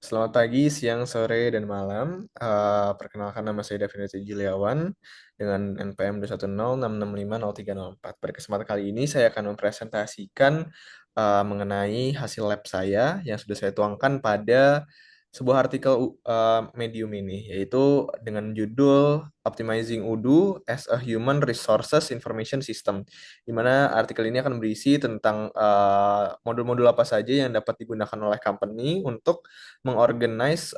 Selamat pagi, siang, sore, dan malam. Perkenalkan nama saya Davinity Juliawan dengan NPM 210665034. Pada kesempatan kali ini saya akan mempresentasikan mengenai hasil lab saya yang sudah saya tuangkan pada sebuah artikel Medium ini, yaitu dengan judul Optimizing Odoo as a Human Resources Information System, di mana artikel ini akan berisi tentang modul-modul apa saja yang dapat digunakan oleh company untuk mengorganize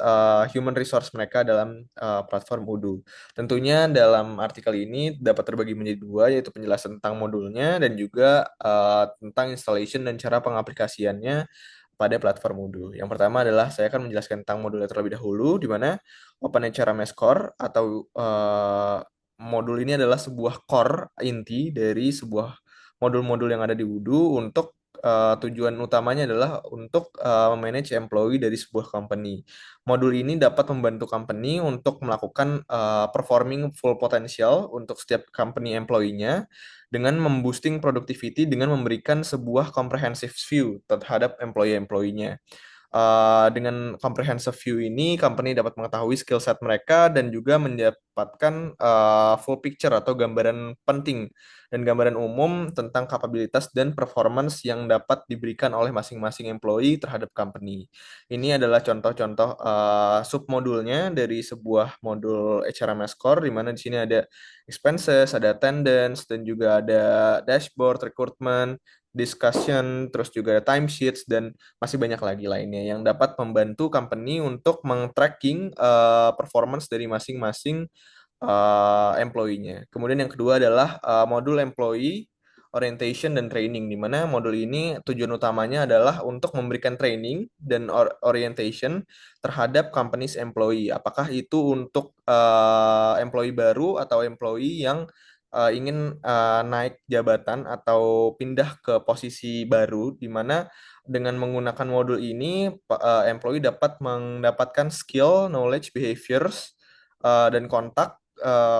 human resource mereka dalam platform Odoo. Tentunya dalam artikel ini dapat terbagi menjadi dua, yaitu penjelasan tentang modulnya dan juga tentang installation dan cara pengaplikasiannya pada platform Odoo. Yang pertama adalah saya akan menjelaskan tentang modulnya terlebih dahulu, di mana OpenHRMS Core atau modul ini adalah sebuah core inti dari sebuah modul-modul yang ada di Odoo untuk tujuan utamanya adalah untuk manage employee dari sebuah company. Modul ini dapat membantu company untuk melakukan performing full potential untuk setiap company employee-nya dengan memboosting productivity dengan memberikan sebuah comprehensive view terhadap employee-employee-nya. Dengan comprehensive view ini, company dapat mengetahui skill set mereka dan juga mendapatkan full picture atau gambaran penting dan gambaran umum tentang kapabilitas dan performance yang dapat diberikan oleh masing-masing employee terhadap company. Ini adalah contoh-contoh submodulnya dari sebuah modul HRMS Core, di mana di sini ada expenses, ada attendance, dan juga ada dashboard, recruitment, discussion, terus juga ada timesheets, dan masih banyak lagi lainnya yang dapat membantu company untuk meng-tracking performance dari masing-masing employee-nya. Kemudian yang kedua adalah modul employee orientation dan training, di mana modul ini tujuan utamanya adalah untuk memberikan training dan orientation terhadap company's employee. Apakah itu untuk employee baru atau employee yang ingin naik jabatan atau pindah ke posisi baru, di mana dengan menggunakan modul ini employee dapat mendapatkan skill, knowledge, behaviors, dan kontak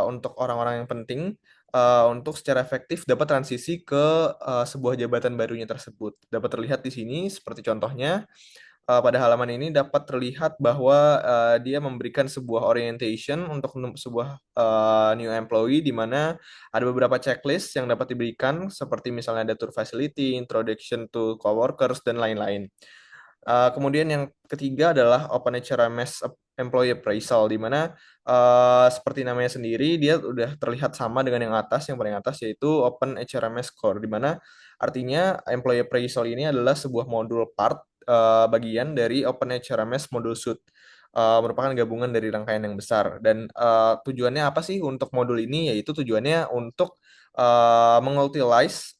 untuk orang-orang yang penting untuk secara efektif dapat transisi ke sebuah jabatan barunya tersebut. Dapat terlihat di sini seperti contohnya pada halaman ini dapat terlihat bahwa dia memberikan sebuah orientation untuk sebuah new employee, di mana ada beberapa checklist yang dapat diberikan seperti misalnya ada tour facility, introduction to coworkers, dan lain-lain. Kemudian yang ketiga adalah Open HRMS Employee Appraisal, di mana seperti namanya sendiri dia udah terlihat sama dengan yang paling atas yaitu Open HRMS Core, di mana artinya Employee Appraisal ini adalah sebuah modul part bagian dari Open HRMS modul suite. Merupakan gabungan dari rangkaian yang besar, dan tujuannya apa sih untuk modul ini, yaitu tujuannya untuk mengutilize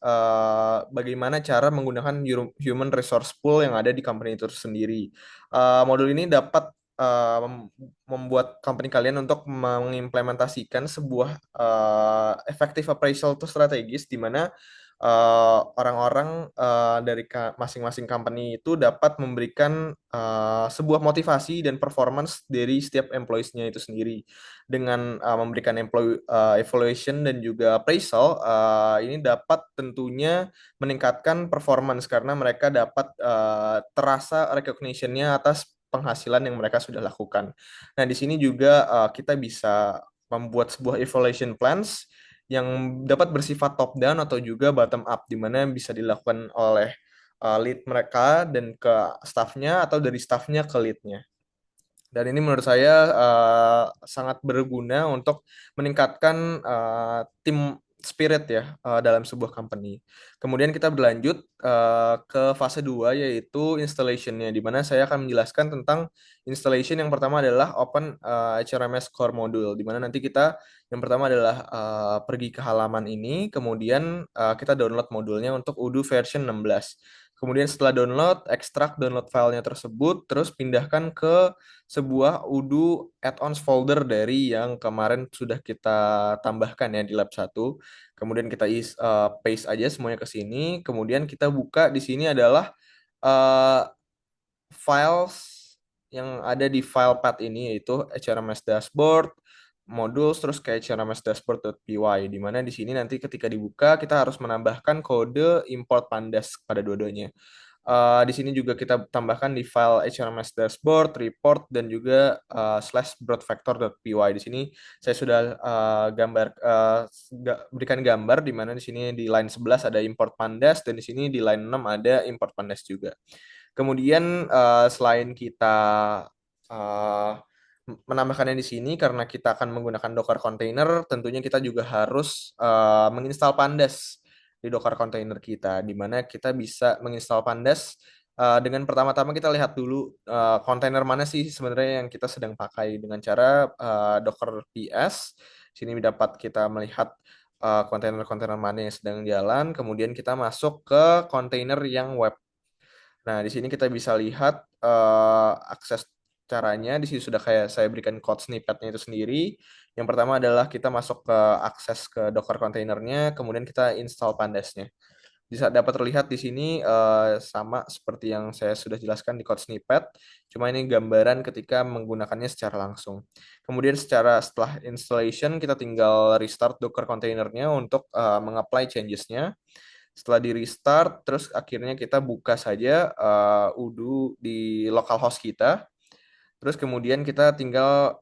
bagaimana cara menggunakan human resource pool yang ada di company itu sendiri. Modul ini dapat membuat company kalian untuk mengimplementasikan sebuah effective appraisal itu strategis, di mana orang-orang dari masing-masing company itu dapat memberikan sebuah motivasi dan performance dari setiap employees-nya itu sendiri dengan memberikan employee evaluation dan juga appraisal. Ini dapat tentunya meningkatkan performance karena mereka dapat terasa recognition-nya atas penghasilan yang mereka sudah lakukan. Nah, di sini juga kita bisa membuat sebuah evaluation plans yang dapat bersifat top down atau juga bottom up, di mana bisa dilakukan oleh lead mereka dan ke staffnya atau dari staffnya ke leadnya. Dan ini menurut saya sangat berguna untuk meningkatkan tim spirit ya dalam sebuah company. Kemudian kita berlanjut ke fase 2, yaitu installation-nya, di mana saya akan menjelaskan tentang installation. Yang pertama adalah Open HRMS Core Module, di mana nanti kita yang pertama adalah pergi ke halaman ini, kemudian kita download modulnya untuk Odoo version 16. Kemudian setelah download, ekstrak download filenya tersebut, terus pindahkan ke sebuah Odoo add-ons folder dari yang kemarin sudah kita tambahkan ya di lab 1. Kemudian kita paste aja semuanya ke sini. Kemudian kita buka di sini adalah uh, files yang ada di file path ini, yaitu HRMS dashboard, modul, terus ke HRMS dashboard.py, di mana di sini nanti ketika dibuka kita harus menambahkan kode import pandas pada dua-duanya. Di sini juga kita tambahkan di file HRMS dashboard, report, dan juga slash broadvector.py. Di sini saya sudah berikan gambar di mana di sini di line 11 ada import pandas dan di sini di line 6 ada import pandas juga. Kemudian selain kita uh, menambahkannya di sini karena kita akan menggunakan Docker container, tentunya kita juga harus menginstal Pandas di Docker container kita, di mana kita bisa menginstal Pandas dengan pertama-tama kita lihat dulu kontainer mana sih sebenarnya yang kita sedang pakai dengan cara Docker PS. Sini dapat kita melihat kontainer-kontainer mana yang sedang jalan, kemudian kita masuk ke kontainer yang web. Nah, di sini kita bisa lihat akses caranya. Di sini sudah kayak saya berikan code snippetnya itu sendiri. Yang pertama adalah kita masuk ke akses ke Docker kontainernya, kemudian kita install Pandasnya. Bisa dapat terlihat di sini sama seperti yang saya sudah jelaskan di code snippet, cuma ini gambaran ketika menggunakannya secara langsung. Kemudian setelah installation kita tinggal restart Docker kontainernya untuk mengapply changes-nya. Setelah di restart, terus akhirnya kita buka saja udo di localhost kita. Terus kemudian kita tinggal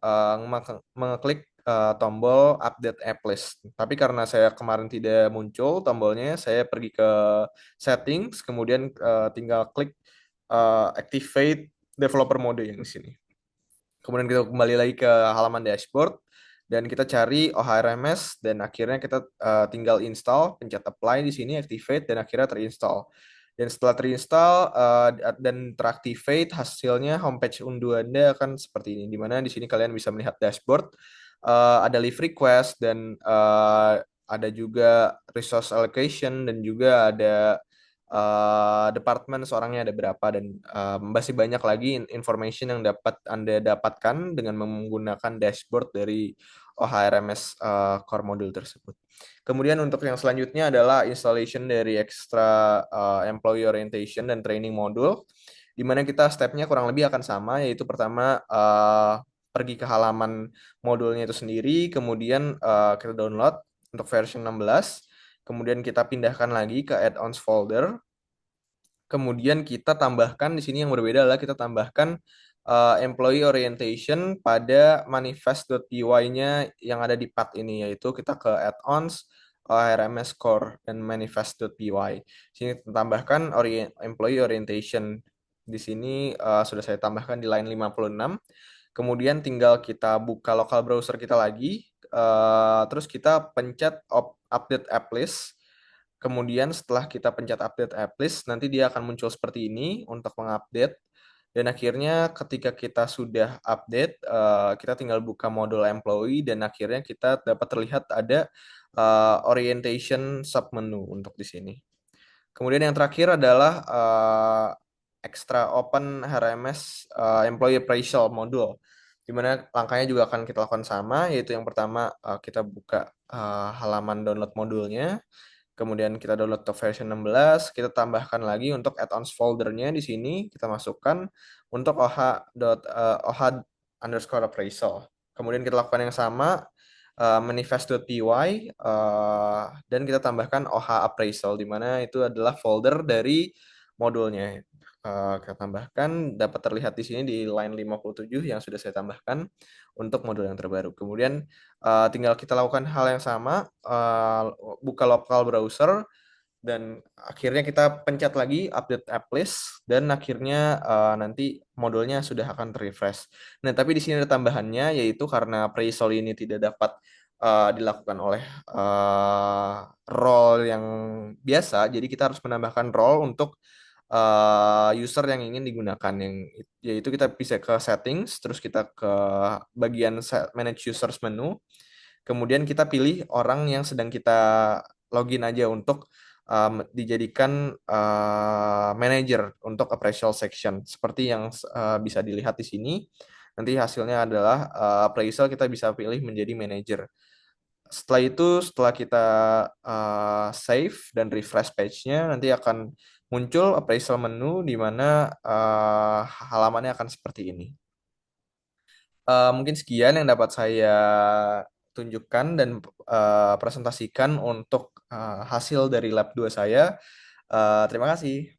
mengeklik tombol update app list. Tapi karena saya kemarin tidak muncul tombolnya, saya pergi ke settings, kemudian tinggal klik activate developer mode yang di sini. Kemudian kita kembali lagi ke halaman dashboard dan kita cari OHRMS dan akhirnya kita tinggal install, pencet apply di sini, activate dan akhirnya terinstall. Dan setelah terinstall dan teractivate, hasilnya homepage unduh Anda akan seperti ini. Di mana di sini kalian bisa melihat dashboard, ada live request dan ada juga resource allocation dan juga ada departemen seorangnya ada berapa dan masih banyak lagi information yang dapat Anda dapatkan dengan menggunakan dashboard dari OHRMS core module tersebut. Kemudian untuk yang selanjutnya adalah installation dari extra employee orientation dan training module, di mana kita stepnya kurang lebih akan sama, yaitu pertama pergi ke halaman modulnya itu sendiri, kemudian kita download untuk version 16, kemudian kita pindahkan lagi ke add-ons folder. Kemudian kita tambahkan di sini yang berbeda adalah kita tambahkan employee orientation pada manifest.py-nya yang ada di path ini, yaitu kita ke add-ons, RMS core dan manifest.py. Sini tambahkan employee orientation. Di sini sudah saya tambahkan di line 56. Kemudian tinggal kita buka local browser kita lagi, terus kita pencet update app list. Kemudian setelah kita pencet update app list, nanti dia akan muncul seperti ini untuk mengupdate. Dan akhirnya ketika kita sudah update, kita tinggal buka modul employee dan akhirnya kita dapat terlihat ada orientation submenu untuk di sini. Kemudian yang terakhir adalah extra open HRMS employee appraisal module, di mana langkahnya juga akan kita lakukan sama, yaitu yang pertama kita buka halaman download modulnya. Kemudian kita download ke version 16, kita tambahkan lagi untuk add-ons foldernya di sini, kita masukkan untuk OH_appraisal. Kemudian kita lakukan yang sama, manifest.py, dan kita tambahkan OH appraisal, di mana itu adalah folder dari modulnya. Kita tambahkan, dapat terlihat di sini di line 57 yang sudah saya tambahkan untuk modul yang terbaru. Kemudian tinggal kita lakukan hal yang sama, buka local browser, dan akhirnya kita pencet lagi update app list, dan akhirnya nanti modulnya sudah akan terrefresh. Nah, tapi di sini ada tambahannya, yaitu karena appraisal ini tidak dapat dilakukan oleh role yang biasa, jadi kita harus menambahkan role untuk user yang ingin digunakan, yaitu kita bisa ke settings, terus kita ke bagian manage users menu, kemudian kita pilih orang yang sedang kita login aja untuk dijadikan manager untuk appraisal section, seperti yang bisa dilihat di sini. Nanti hasilnya adalah appraisal kita bisa pilih menjadi manager. Setelah itu, setelah kita save dan refresh page-nya, nanti akan muncul appraisal menu di mana halamannya akan seperti ini. Mungkin sekian yang dapat saya tunjukkan dan presentasikan untuk hasil dari lab 2 saya. Terima kasih.